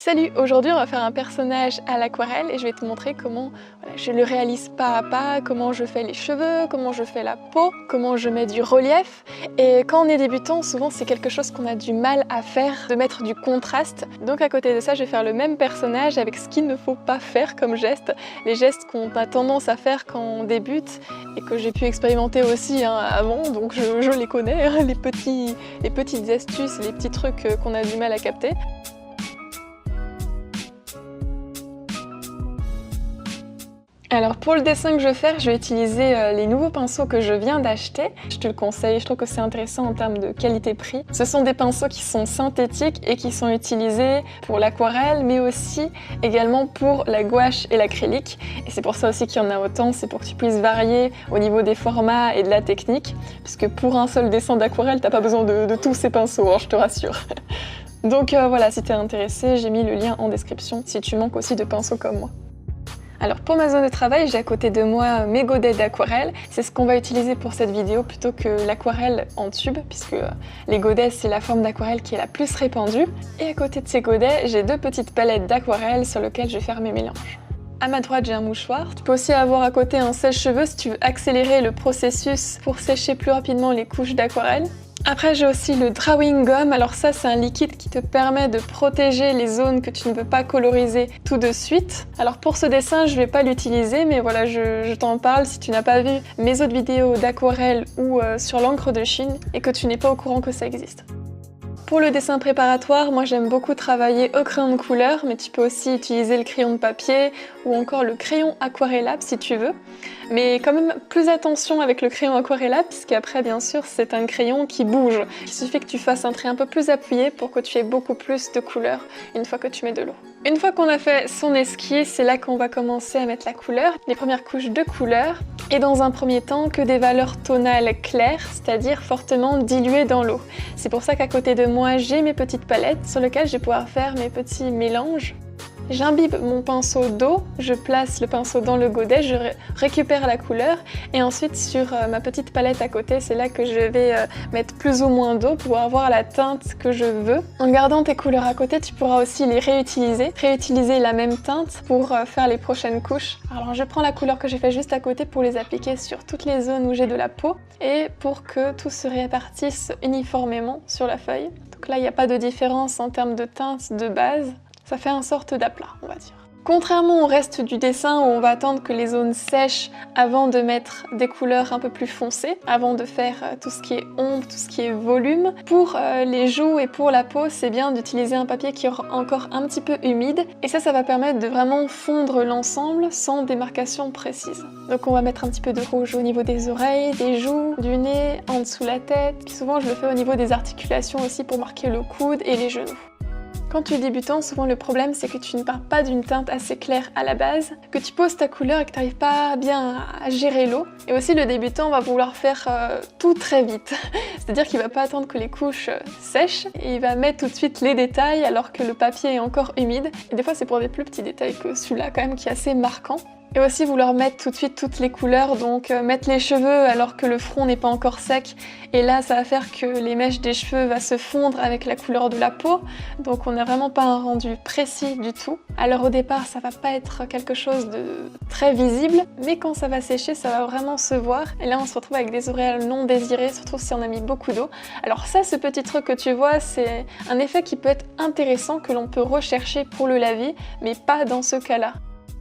Salut, aujourd'hui on va faire un personnage à l'aquarelle et je vais te montrer comment je le réalise pas à pas, comment je fais les cheveux, comment je fais la peau, comment je mets du relief. Et quand on est débutant, souvent c'est quelque chose qu'on a du mal à faire, de mettre du contraste. Donc à côté de ça, je vais faire le même personnage avec ce qu'il ne faut pas faire comme geste, les gestes qu'on a tendance à faire quand on débute et que j'ai pu expérimenter aussi avant, donc je les connais, les petites astuces, les petits trucs qu'on a du mal à capter. Alors pour le dessin que je vais faire, je vais utiliser les nouveaux pinceaux que je viens d'acheter. Je te le conseille, je trouve que c'est intéressant en termes de qualité-prix. Ce sont des pinceaux qui sont synthétiques et qui sont utilisés pour l'aquarelle, mais aussi également pour la gouache et l'acrylique. Et c'est pour ça aussi qu'il y en a autant, c'est pour que tu puisses varier au niveau des formats et de la technique, puisque pour un seul dessin d'aquarelle, t'as pas besoin de tous ces pinceaux, hein, je te rassure. Donc voilà, si t'es intéressé, j'ai mis le lien en description si tu manques aussi de pinceaux comme moi. Alors pour ma zone de travail, j'ai à côté de moi mes godets d'aquarelle. C'est ce qu'on va utiliser pour cette vidéo plutôt que l'aquarelle en tube, puisque les godets c'est la forme d'aquarelle qui est la plus répandue. Et à côté de ces godets, j'ai deux petites palettes d'aquarelle sur lesquelles je vais faire mes mélanges. À ma droite, j'ai un mouchoir. Tu peux aussi avoir à côté un sèche-cheveux si tu veux accélérer le processus pour sécher plus rapidement les couches d'aquarelle. Après, j'ai aussi le drawing gum. Alors ça, c'est un liquide qui te permet de protéger les zones que tu ne veux pas coloriser tout de suite. Alors pour ce dessin, je vais pas l'utiliser, mais voilà, je t'en parle si tu n'as pas vu mes autres vidéos d'aquarelle ou sur l'encre de Chine et que tu n'es pas au courant que ça existe. Pour le dessin préparatoire, moi j'aime beaucoup travailler au crayon de couleur, mais tu peux aussi utiliser le crayon de papier ou encore le crayon aquarellable si tu veux. Mais quand même plus attention avec le crayon aquarellable, puisqu'après bien sûr c'est un crayon qui bouge. Il suffit que tu fasses un trait un peu plus appuyé pour que tu aies beaucoup plus de couleur une fois que tu mets de l'eau. Une fois qu'on a fait son esquisse, c'est là qu'on va commencer à mettre la couleur, les premières couches de couleur. Et dans un premier temps, que des valeurs tonales claires, c'est-à-dire fortement diluées dans l'eau. C'est pour ça qu'à côté de moi, j'ai mes petites palettes sur lesquelles je vais pouvoir faire mes petits mélanges. J'imbibe mon pinceau d'eau, je place le pinceau dans le godet, je récupère la couleur et ensuite sur ma petite palette à côté, c'est là que je vais mettre plus ou moins d'eau pour avoir la teinte que je veux. En gardant tes couleurs à côté, tu pourras aussi les réutiliser la même teinte pour faire les prochaines couches. Alors je prends la couleur que j'ai fait juste à côté pour les appliquer sur toutes les zones où j'ai de la peau et pour que tout se répartisse uniformément sur la feuille. Donc là, il n'y a pas de différence en termes de teinte de base. Ça fait une sorte d'aplat, on va dire. Contrairement au reste du dessin où on va attendre que les zones sèchent avant de mettre des couleurs un peu plus foncées, avant de faire tout ce qui est ombre, tout ce qui est volume, pour les joues et pour la peau, c'est bien d'utiliser un papier qui est encore un petit peu humide et ça va permettre de vraiment fondre l'ensemble sans démarcation précise. Donc on va mettre un petit peu de rouge au niveau des oreilles, des joues, du nez, en dessous la tête, puis souvent je le fais au niveau des articulations aussi pour marquer le coude et les genoux. Quand tu es débutant, souvent le problème c'est que tu ne pars pas d'une teinte assez claire à la base, que tu poses ta couleur et que tu n'arrives pas bien à gérer l'eau. Et aussi le débutant va vouloir faire tout très vite, c'est-à-dire qu'il va pas attendre que les couches sèchent et il va mettre tout de suite les détails alors que le papier est encore humide. Et des fois c'est pour des plus petits détails que celui-là quand même qui est assez marquant. Et aussi vouloir mettre tout de suite toutes les couleurs, donc mettre les cheveux alors que le front n'est pas encore sec. Et là, ça va faire que les mèches des cheveux vont se fondre avec la couleur de la peau. Donc on n'a vraiment pas un rendu précis du tout. Alors au départ, ça va pas être quelque chose de très visible, mais quand ça va sécher, ça va vraiment se voir. Et là, on se retrouve avec des auréoles non désirées, surtout si on a mis beaucoup d'eau. Alors ça, ce petit truc que tu vois, c'est un effet qui peut être intéressant, que l'on peut rechercher pour le lavis, mais pas dans ce cas-là.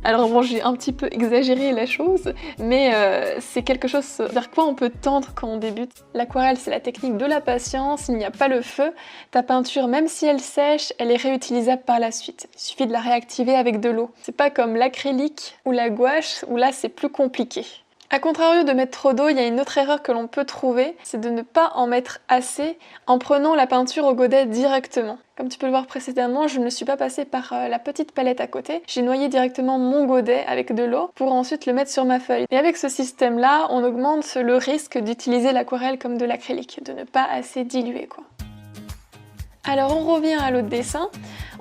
Alors bon, j'ai un petit peu exagéré la chose, mais c'est quelque chose vers quoi on peut tendre quand on débute. L'aquarelle, c'est la technique de la patience, il n'y a pas le feu. Ta peinture, même si elle sèche, elle est réutilisable par la suite. Il suffit de la réactiver avec de l'eau. C'est pas comme l'acrylique ou la gouache, où là c'est plus compliqué. A contrario de mettre trop d'eau, il y a une autre erreur que l'on peut trouver, c'est de ne pas en mettre assez en prenant la peinture au godet directement. Comme tu peux le voir précédemment, je ne suis pas passée par la petite palette à côté, j'ai noyé directement mon godet avec de l'eau pour ensuite le mettre sur ma feuille. Et avec ce système-là, on augmente le risque d'utiliser l'aquarelle comme de l'acrylique, de ne pas assez diluer quoi. Alors on revient à l'autre dessin,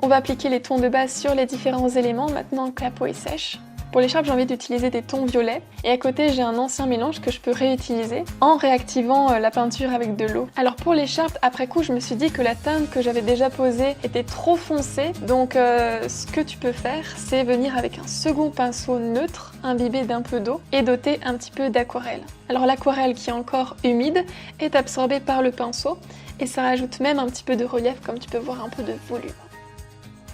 on va appliquer les tons de base sur les différents éléments maintenant que la peau est sèche. Pour l'écharpe, j'ai envie d'utiliser des tons violets et à côté j'ai un ancien mélange que je peux réutiliser en réactivant la peinture avec de l'eau. Alors pour l'écharpe, après coup je me suis dit que la teinte que j'avais déjà posée était trop foncée, donc ce que tu peux faire c'est venir avec un second pinceau neutre imbibé d'un peu d'eau et doté un petit peu d'aquarelle. Alors l'aquarelle qui est encore humide est absorbée par le pinceau et ça rajoute même un petit peu de relief, comme tu peux voir, un peu de volume.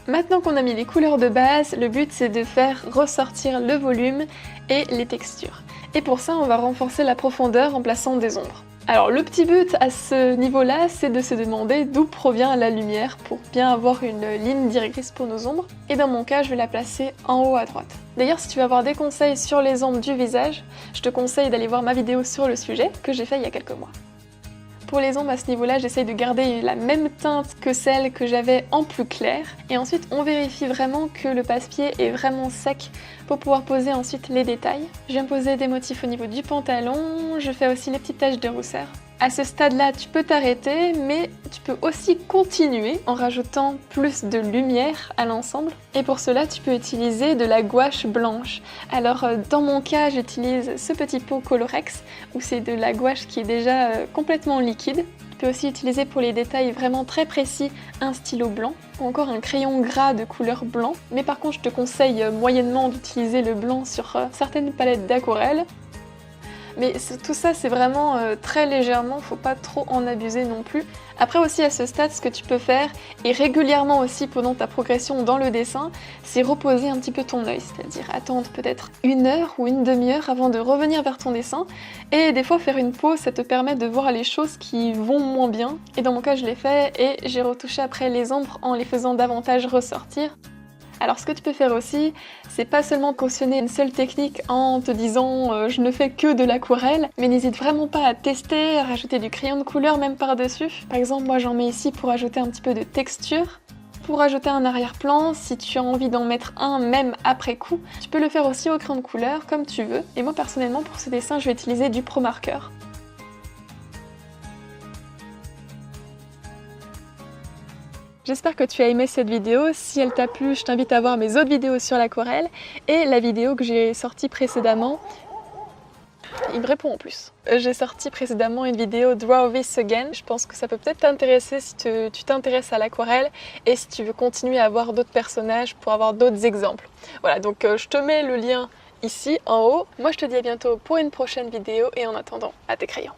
Maintenant qu'on a mis les couleurs de base, le but c'est de faire ressortir le volume et les textures. Et pour ça, on va renforcer la profondeur en plaçant des ombres. Alors le petit but à ce niveau-là, c'est de se demander d'où provient la lumière pour bien avoir une ligne directrice pour nos ombres. Et dans mon cas, je vais la placer en haut à droite. D'ailleurs, si tu veux avoir des conseils sur les ombres du visage, je te conseille d'aller voir ma vidéo sur le sujet que j'ai fait il y a quelques mois. Pour les ombres à ce niveau-là, j'essaye de garder la même teinte que celle que j'avais en plus clair. Et ensuite, on vérifie vraiment que le passe-pied est vraiment sec pour pouvoir poser ensuite les détails. Je viens poser des motifs au niveau du pantalon, je fais aussi les petites taches de rousseur. À ce stade-là, tu peux t'arrêter, mais tu peux aussi continuer en rajoutant plus de lumière à l'ensemble. Et pour cela, tu peux utiliser de la gouache blanche. Alors dans mon cas, j'utilise ce petit pot Colorex, où c'est de la gouache qui est déjà complètement liquide. Tu peux aussi utiliser pour les détails vraiment très précis un stylo blanc, ou encore un crayon gras de couleur blanc. Mais par contre, je te conseille moyennement d'utiliser le blanc sur certaines palettes d'aquarelle. Mais tout ça c'est vraiment très légèrement, faut pas trop en abuser non plus. Après aussi à ce stade, ce que tu peux faire, et régulièrement aussi pendant ta progression dans le dessin, c'est reposer un petit peu ton œil, c'est-à-dire attendre peut-être 1 heure ou une demi-heure avant de revenir vers ton dessin. Et des fois faire une pause, ça te permet de voir les choses qui vont moins bien. Et dans mon cas je l'ai fait et j'ai retouché après les ombres en les faisant davantage ressortir. Alors ce que tu peux faire aussi, c'est pas seulement cautionner une seule technique en te disant je ne fais que de l'aquarelle, mais n'hésite vraiment pas à tester, à rajouter du crayon de couleur même par-dessus. Par exemple, moi j'en mets ici pour ajouter un petit peu de texture. Pour ajouter un arrière-plan, si tu as envie d'en mettre un même après coup, tu peux le faire aussi au crayon de couleur comme tu veux. Et moi personnellement pour ce dessin, je vais utiliser du Pro Marker. J'espère que tu as aimé cette vidéo. Si elle t'a plu, je t'invite à voir mes autres vidéos sur l'aquarelle et la vidéo que j'ai sortie précédemment. Il me répond en plus. J'ai sorti précédemment une vidéo Draw This Again. Je pense que ça peut peut-être t'intéresser si tu t'intéresses à l'aquarelle et si tu veux continuer à voir d'autres personnages pour avoir d'autres exemples. Voilà, donc je te mets le lien ici en haut. Moi je te dis à bientôt pour une prochaine vidéo et en attendant, à tes crayons.